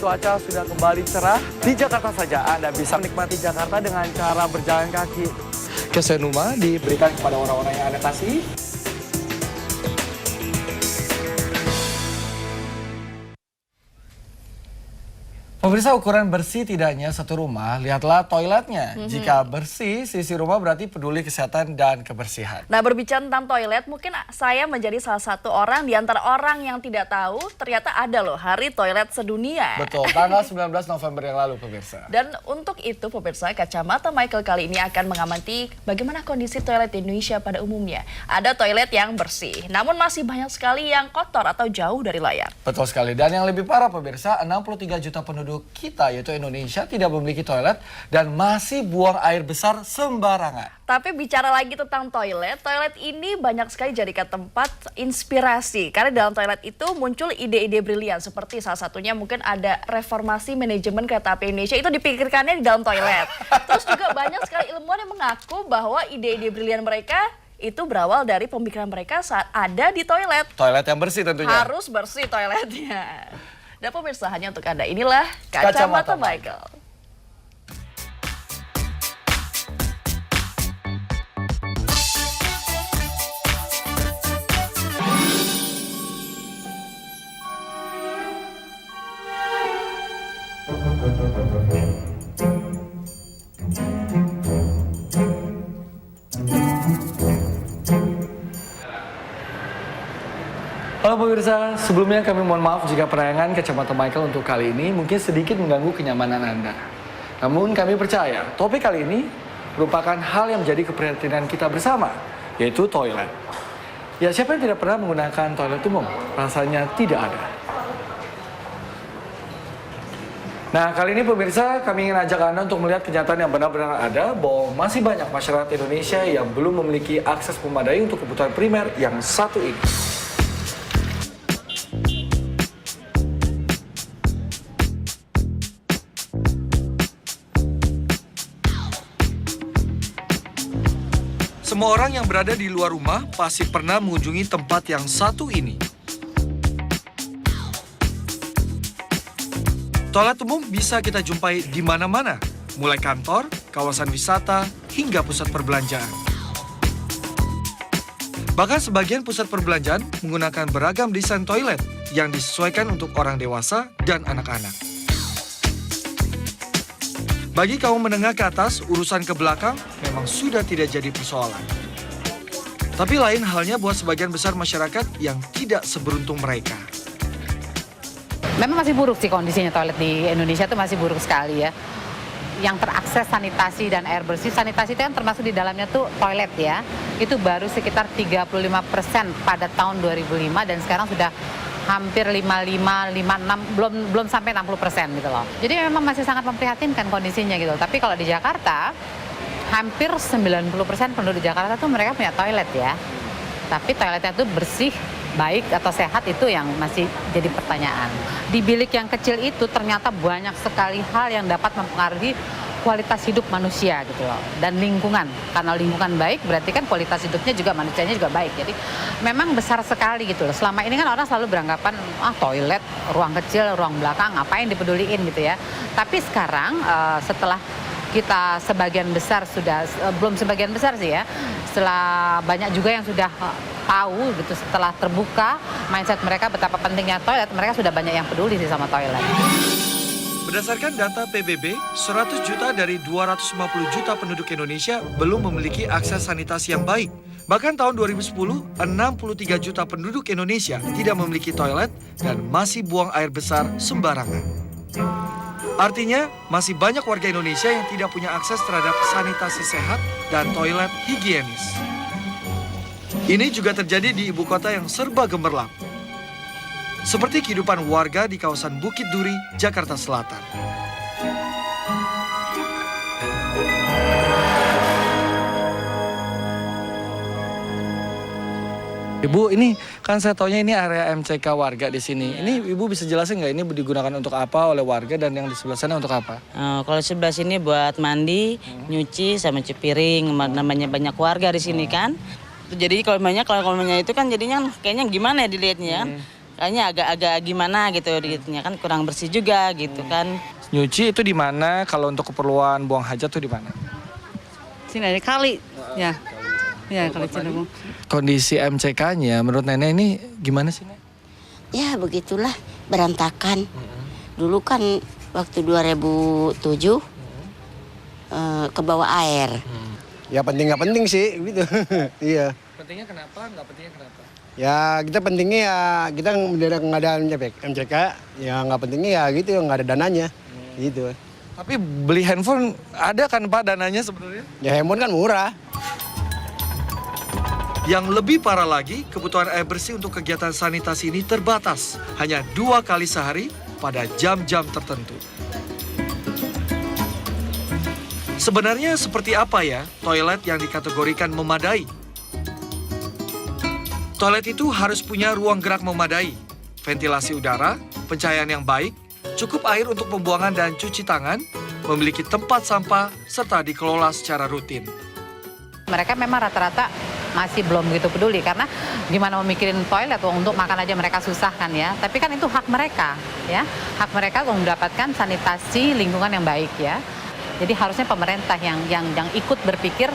cuaca sudah kembali cerah. Di Jakarta saja Anda bisa menikmati Jakarta dengan cara berjalan kaki. Kesenuma diberikan kepada orang-orang yang Anda kasih. Pemirsa, ukuran bersih tidak hanya satu rumah, lihatlah toiletnya. Jika bersih, sisi rumah berarti peduli kesehatan dan kebersihan. Nah, berbicara tentang toilet, mungkin saya menjadi salah satu orang di antara orang yang tidak tahu, ternyata ada loh Hari Toilet Sedunia. Betul, tanggal 19 November yang lalu, pemirsa. Dan untuk itu, pemirsa, Kacamata Michael kali ini akan mengamati bagaimana kondisi toilet di Indonesia pada umumnya. Ada toilet yang bersih, namun masih banyak sekali yang kotor atau jauh dari layak. Betul sekali, dan yang lebih parah, pemirsa, 63 juta penduduk kita yaitu Indonesia tidak memiliki toilet dan masih buang air besar sembarangan. Tapi bicara lagi tentang toilet, toilet ini banyak sekali jadikan tempat inspirasi. Karena dalam toilet itu muncul ide-ide brilian seperti salah satunya mungkin ada reformasi manajemen kereta api Indonesia itu dipikirkannya di dalam toilet. Terus juga banyak sekali ilmuwan yang mengaku bahwa ide-ide brilian mereka itu berawal dari pemikiran mereka saat ada di toilet. Toilet yang bersih tentunya. Harus bersih toiletnya. Dan pemirsa, hanya untuk Anda, inilah Kacamata Michael. Halo pemirsa, sebelumnya kami mohon maaf jika penayangan Kacamata Michael untuk kali ini mungkin sedikit mengganggu kenyamanan Anda. Namun kami percaya, topik kali ini merupakan hal yang menjadi keprihatinan kita bersama, yaitu toilet. Ya, siapa yang tidak pernah menggunakan toilet umum? Rasanya tidak ada. Nah, kali ini pemirsa, kami ingin ajak Anda untuk melihat kenyataan yang benar-benar ada bahwa masih banyak masyarakat Indonesia yang belum memiliki akses memadai untuk kebutuhan primer yang satu ini. Semua orang yang berada di luar rumah pasti pernah mengunjungi tempat yang satu ini. Toilet umum bisa kita jumpai di mana-mana, mulai kantor, kawasan wisata, hingga pusat perbelanjaan. Bahkan sebagian pusat perbelanjaan menggunakan beragam desain toilet yang disesuaikan untuk orang dewasa dan anak-anak. Bagi kaum menengah ke atas, urusan ke belakang memang sudah tidak jadi persoalan. Tapi lain halnya buat sebagian besar masyarakat yang tidak seberuntung mereka. Memang masih buruk sih kondisinya toilet di Indonesia itu masih buruk sekali ya. Yang terakses sanitasi dan air bersih, sanitasi itu kan termasuk di dalamnya tuh toilet ya. Itu baru sekitar 35% pada tahun 2005 dan sekarang sudah hampir 55, 56, belum sampai 60% gitu loh. Jadi memang masih sangat memprihatinkan kondisinya gitu. Tapi kalau di Jakarta, hampir 90% penduduk Jakarta tuh mereka punya toilet ya. Tapi toiletnya tuh bersih, baik atau sehat itu yang masih jadi pertanyaan. Di bilik yang kecil itu ternyata banyak sekali hal yang dapat mempengaruhi kualitas hidup manusia gitu loh, dan lingkungan. Karena lingkungan baik berarti kan kualitas hidupnya juga manusianya juga baik. Jadi memang besar sekali gitu loh. Selama ini kan orang selalu beranggapan toilet, ruang kecil, ruang belakang ngapain dipeduliin gitu ya. Tapi sekarang setelah kita sebagian besar sudah belum sebagian besar sih ya. Setelah banyak juga yang sudah tahu gitu, setelah terbuka mindset mereka betapa pentingnya toilet, mereka sudah banyak yang peduli sih sama toilet. Berdasarkan data PBB, 100 juta dari 250 juta penduduk Indonesia belum memiliki akses sanitasi yang baik. Bahkan tahun 2010, 63 juta penduduk Indonesia tidak memiliki toilet dan masih buang air besar sembarangan. Artinya, masih banyak warga Indonesia yang tidak punya akses terhadap sanitasi sehat dan toilet higienis. Ini juga terjadi di ibu kota yang serba gemerlap. Seperti kehidupan warga di kawasan Bukit Duri, Jakarta Selatan. Ibu, ini kan saya taunya ini area MCK warga di sini. Ini Ibu bisa jelasin nggak ini digunakan untuk apa oleh warga dan yang di sebelah sana untuk apa? Kalau sebelah sini buat mandi, nyuci, sama cuci piring. Namanya banyak warga di sini kan. Jadi kalau namanya itu kan jadinya kayaknya gimana ya dilihatnya ya. kayaknya agak-agak gimana gitu, kan kurang bersih juga gitu kan. Nyuci itu di mana? Kalau untuk keperluan buang hajat tuh di mana? Sini ada kali, ya kali Ciliwung. Kondisi MCK-nya menurut Nenek ini gimana sih, Nek? Ya begitulah, berantakan. Dulu kan waktu 2007 ke bawah air. Ya penting nggak penting sih, gitu. Iya. Pentingnya kenapa? Nggak pentingnya kenapa? Ya kita pentingnya ya kita nggak ada MCK, ya nggak pentingnya ya gitu, nggak ada dananya, gitu. Tapi beli handphone ada kan Pak dananya sebenarnya? Ya handphone kan murah. Yang lebih parah lagi, kebutuhan air bersih untuk kegiatan sanitasi ini terbatas. Hanya 2 kali sehari pada jam-jam tertentu. Sebenarnya seperti apa ya toilet yang dikategorikan memadai? Toilet itu harus punya ruang gerak memadai, ventilasi udara, pencahayaan yang baik, cukup air untuk pembuangan dan cuci tangan, memiliki tempat sampah, serta dikelola secara rutin. Mereka memang rata-rata masih belum begitu peduli karena gimana memikirin toilet untuk makan aja mereka susah kan ya. Tapi kan itu hak mereka ya. Hak mereka untuk mendapatkan sanitasi lingkungan yang baik ya. Jadi harusnya pemerintah yang ikut berpikir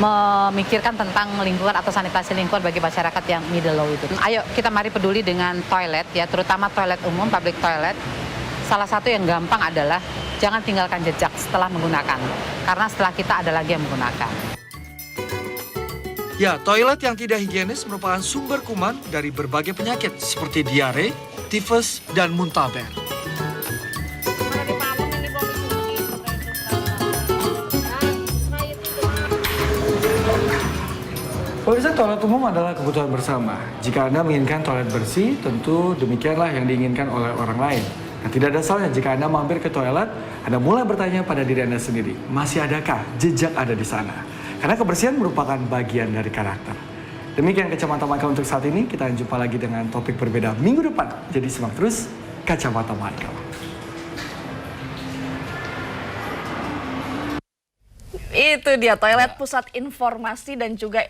memikirkan tentang lingkungan atau sanitasi lingkungan bagi masyarakat yang middle low itu. Ayo kita mari peduli dengan toilet ya, terutama toilet umum, public toilet. Salah satu yang gampang adalah jangan tinggalkan jejak setelah menggunakan. Karena setelah kita ada lagi yang menggunakan. Ya, toilet yang tidak higienis merupakan sumber kuman dari berbagai penyakit seperti diare, tifus, dan muntaber. Pemirsa, toilet umum adalah kebutuhan bersama. Jika Anda menginginkan toilet bersih, tentu demikianlah yang diinginkan oleh orang lain. Nah, tidak ada salahnya jika Anda mampir ke toilet, Anda mulai bertanya pada diri Anda sendiri, masih adakah jejak ada di sana? Karena kebersihan merupakan bagian dari karakter. Demikian Kacamata Michael untuk saat ini. Kita jumpa lagi dengan topik berbeda minggu depan. Jadi simak terus Kacamata Michael. Itu dia toilet pusat informasi dan juga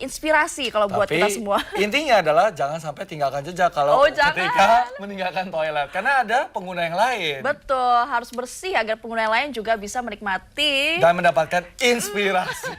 inspirasi kalau buat kita semua. Intinya adalah jangan sampai tinggalkan jejak kalau ketika meninggalkan toilet. Karena ada pengguna yang lain. Betul, harus bersih agar pengguna yang lain juga bisa menikmati Dan mendapatkan inspirasi.